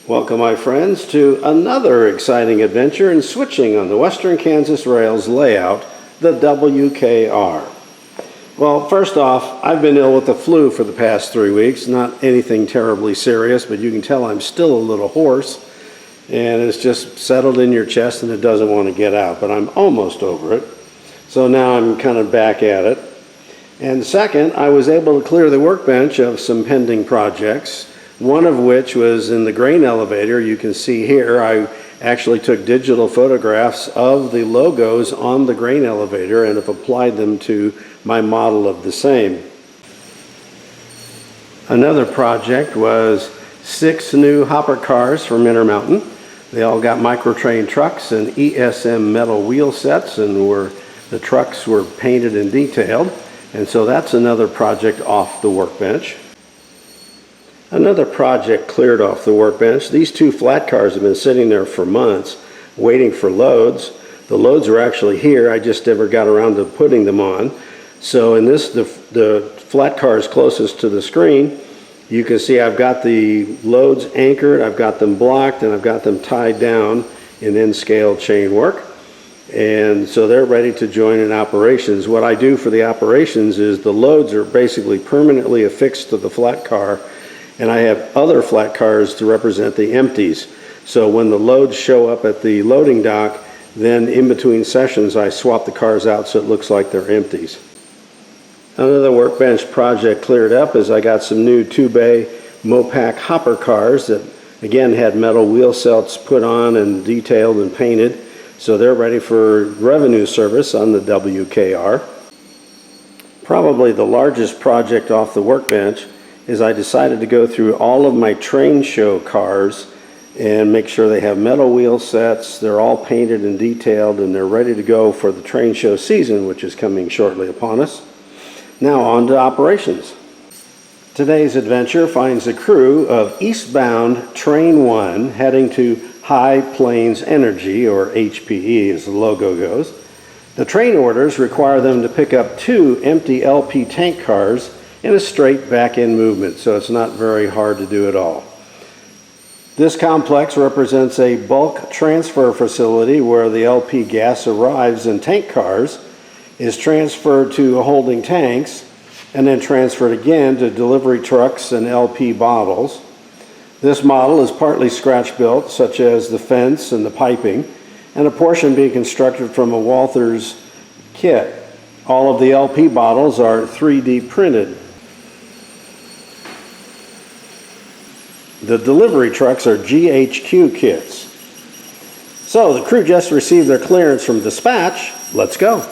Welcome, my friends, to another exciting adventure in switching on the Western Kansas Rail's layout, the WKR. Well, first off, I've been ill with the flu for the past 3 weeks. Not anything terribly serious, but you can tell I'm still a little hoarse, and it's just settled in your chest and it doesn't want to get out, but I'm almost over it. So now I'm kind of back at it. And second, I was able to clear the workbench of some pending projects, one of which was in the grain elevator. You can see here I actually took digital photographs of the logos on the grain elevator and have applied them to my model of the same. Another project was 6 new hopper cars from Intermountain. They all got microtrain trucks and ESM metal wheel sets, and the trucks were painted and detailed. And so that's another project off the workbench. Another project cleared off the workbench. These 2 flat cars have been sitting there for months waiting for loads. The loads are actually here. I just never got around to putting them on. So in this, the flat car is closest to the screen. You can see I've got the loads anchored, I've got them blocked, and I've got them tied down in N-scale chain work. And so they're ready to join in operations. What I do for the operations is the loads are basically permanently affixed to the flat car, and I have other flat cars to represent the empties. So when the loads show up at the loading dock, then in between sessions I swap the cars out so it looks like they're empties. Another workbench project cleared up is I got some new 2-bay Mopac hopper cars that again had metal wheel sets put on and detailed and painted. So they're ready for revenue service on the WKR. Probably the largest project off the workbench is I decided to go through all of my train show cars and make sure they have metal wheel sets, they're all painted and detailed, and they're ready to go for the train show season, which is coming shortly upon us. Now on to operations. Today's adventure finds a crew of eastbound Train 1 heading to High Plains Energy, or HPE as the logo goes. The train orders require them to pick up 2 empty LP tank cars in a straight back-end movement, so it's not very hard to do at all. This complex represents a bulk transfer facility where the LP gas arrives in tank cars, is transferred to holding tanks, and then transferred again to delivery trucks and LP bottles. This model is partly scratch-built, such as the fence and the piping, and a portion being constructed from a Walthers kit. All of the LP bottles are 3D printed. The delivery trucks are GHQ kits. So the crew just received their clearance from dispatch. Let's go.